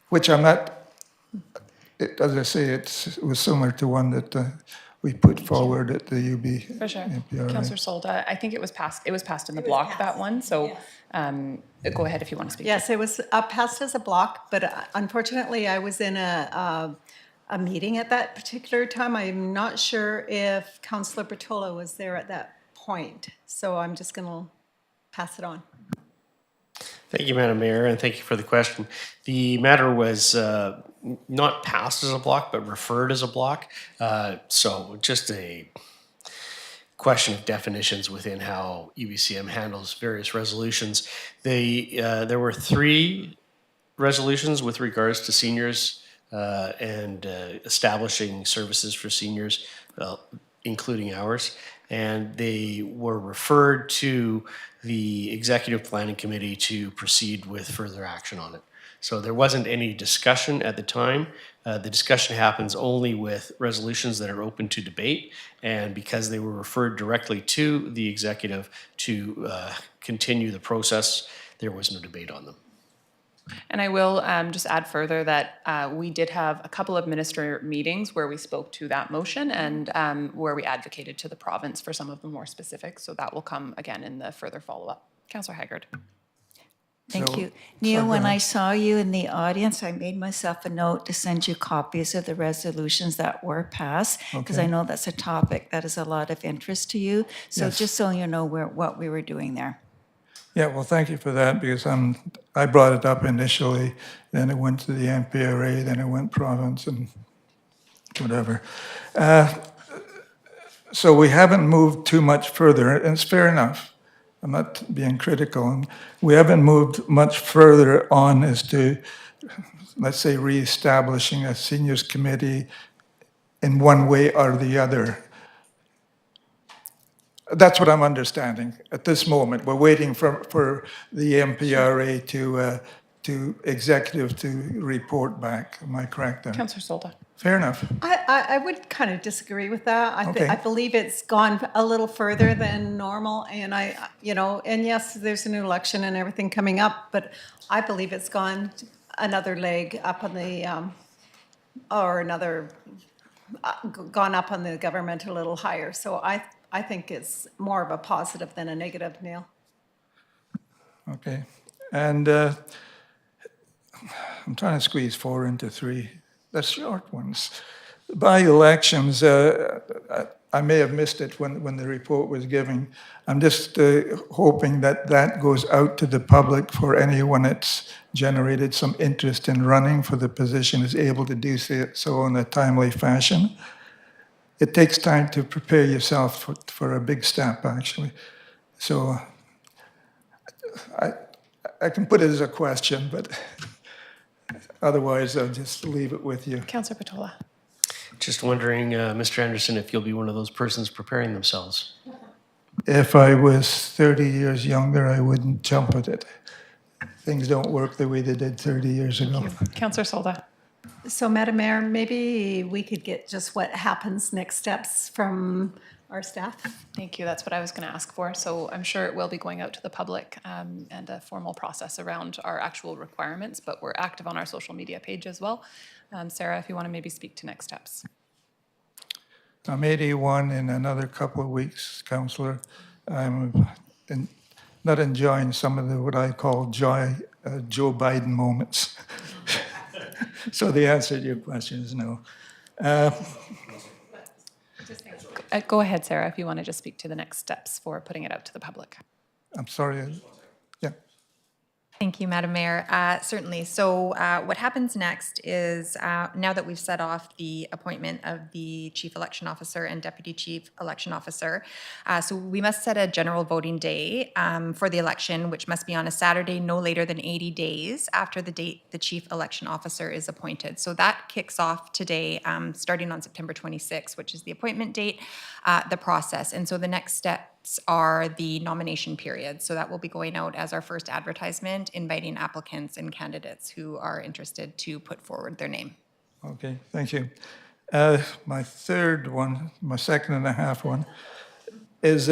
Which I'm not, as I say, it was similar to one that we put forward at the UB. For sure. MPRA. Councillor Solda, I think it was passed in the block, that one, so go ahead if you want to speak. Yes, it was passed as a block, but unfortunately I was in a meeting at that particular time. I'm not sure if Councillor Bertola was there at that point, so I'm just going to pass it on. Thank you, Madam Mayor, and thank you for the question. The matter was not passed as a block, but referred as a block. So just a question of definitions within how EBCM handles various resolutions. There were 3 resolutions with regards to seniors and establishing services for seniors, including ours. And they were referred to the Executive Planning Committee to proceed with further action on it. So there wasn't any discussion at the time. The discussion happens only with resolutions that are open to debate. And because they were referred directly to the executive to continue the process, there was no debate on them. And I will just add further that we did have a couple of minister meetings where we spoke to that motion and where we advocated to the province for some of the more specifics. So that will come again in the further follow-up. Councillor Haggard. Thank So- you. Neil, go when I ahead. saw you in the audience, I made myself a note to send you copies of the resolutions that were passed, because I Okay. know that's a topic that is a lot of interest to you. So Yes. just so you know what we were doing there. Yeah, well, thank you for that, because I brought it up initially, then it went to the MPRA, then it went province and whatever. So we haven't moved too much further, and it's fair enough. I'm not being critical. And we haven't moved much further on as to, let's say, reestablishing a seniors committee in one way or the other. That's what I'm understanding at this moment. We're waiting for the MPRA to executive to report back. Am I correct there? Councillor Solda. Fair enough. I would kind of disagree with that. Okay. I believe it's gone a little further than normal, and and yes, there's a new election and everything coming up, but I believe it's gone another leg up on the, or another, gone up on the government a little higher. So I think it's more of a positive than a negative, Neil. Okay. And I'm trying to squeeze 4 into 3. The short ones. By-elections, I may have missed it when the report was given. I'm just hoping that that goes out to the public for anyone that's generated some interest in running for the position is able to do so in a timely fashion. It takes time to prepare yourself for a big step, actually. So I can put it as a question, but otherwise I'll just leave it with you. Councillor Patola. Just wondering, Mr. Anderson, if you'll be one of those persons preparing themselves. If I was 30 years younger, I wouldn't jump at it. Things don't work the way they did 30 years ago. Councillor Solda. So, Madam Mayor, maybe we could get just what happens next steps from our staff. Thank you. That's what I was going to ask for. So I'm sure it will be going out to the public and a formal process around our actual requirements, but we're active on our social media page as well. Sarah, if you want to maybe speak to next steps. I'm 81 in another couple of weeks, Councillor. I'm not enjoying some of the what I call Joe Biden moments. So the answer to your question is no. Go ahead, Sarah, if you want to just speak to the next steps for putting it out to the public. I'm sorry. Yeah. Thank you, Madam Mayor. Certainly. So what happens next is now that we've set off the appointment of the Chief Election Officer and Deputy Chief Election Officer, so we must set a general voting day for the election, which must be on a Saturday no later than 80 days after the date the Chief Election Officer is appointed. So that kicks off today, starting on September 26, which is the appointment date, the process. And so the next steps are the nomination period. So that will be going out as our first advertisement, inviting applicants and candidates who are interested to put forward their name. Okay, thank you. My third one, my second and a half one, is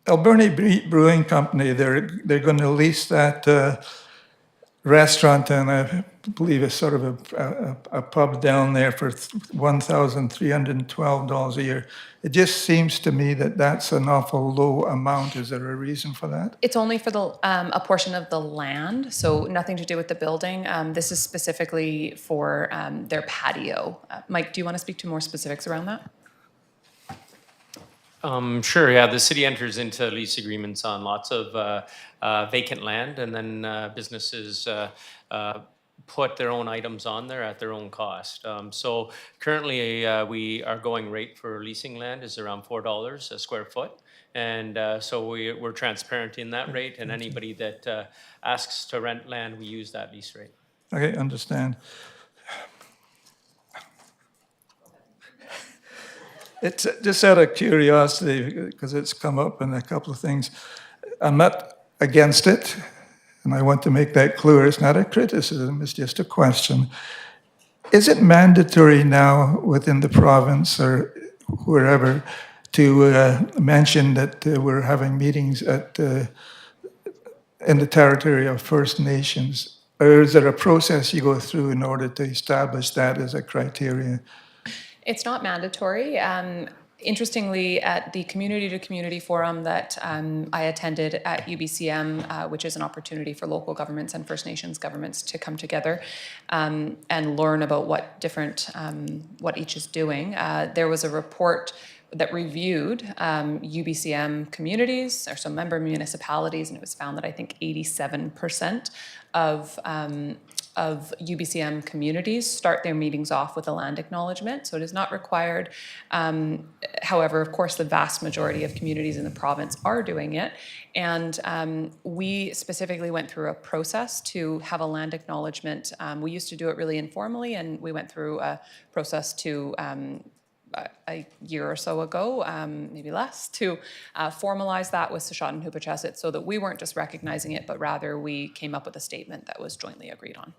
Alberni Brewing Company. They're going to lease that restaurant and I believe it's sort of a pub down there for $1,312 a year. It just seems to me that that's an awful low amount. Is there a reason for that? It's only for the a portion of the land, so nothing to do with the building. This is specifically for their patio. Mike, do you want to speak to more specifics around that? Sure, yeah, the city enters into lease agreements on lots of vacant land, and then businesses put their own items on there at their own cost. So currently, we our going rate for leasing land is around $4 a square foot. And so we're transparent in that rate, and anybody that asks to rent land, we use that lease rate. Okay, understand. It's just out of curiosity, because it's come up in a couple of things. I'm not against it, and I want to make that clear. It's not a criticism, it's just a question. Is it mandatory now within the province or wherever to mention that we're having meetings in the territory of First Nations? Or is there a process you go through in order to establish that as a criteria? It's not mandatory. Interestingly, at the community-to-community forum that I attended at UBCM, which is an opportunity for local governments and First Nations governments to come together and learn about what what each is doing, there was a report that reviewed UBCM communities, or so member municipalities, and it was found that I think 87% of UBCM communities start their meetings off with a land acknowledgement, so it is not required. However, of course, the vast majority of communities in the province are doing it, and we specifically went through a process to have a land acknowledgement. We used to do it really informally, and we went through a process to a year or so ago, maybe less, to formalize that with Seshot and Hupachesit so that we weren't just recognizing it, but rather we came up with a statement that was jointly agreed on.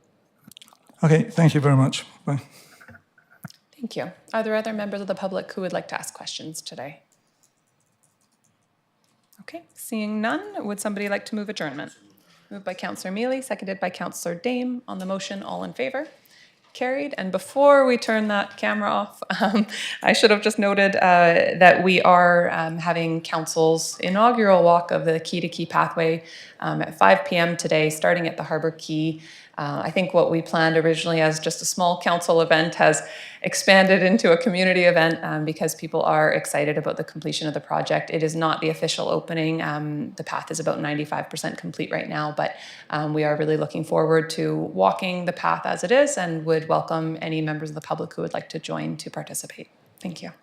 Okay, thank you very much. Bye. Thank you. Are there other members of the public who would like to ask questions today? Okay, seeing none, would somebody like to move adjournment? Moved by Councillor Mealy, seconded by Councillor Dame. On the motion, all in favor? Carried. And before we turn that camera off, I should have just noted that we are having Council's inaugural walk of the Key to Key pathway at 5 p.m. today, starting at the Harbour Quay. I think what we planned originally as just a small council event has expanded into a community event because people are excited about the completion of the project. It is not the official opening. The path is about 95% complete right now, but we are really looking forward to walking the path as it is and would welcome any members of the public who would like to join to participate. Thank you.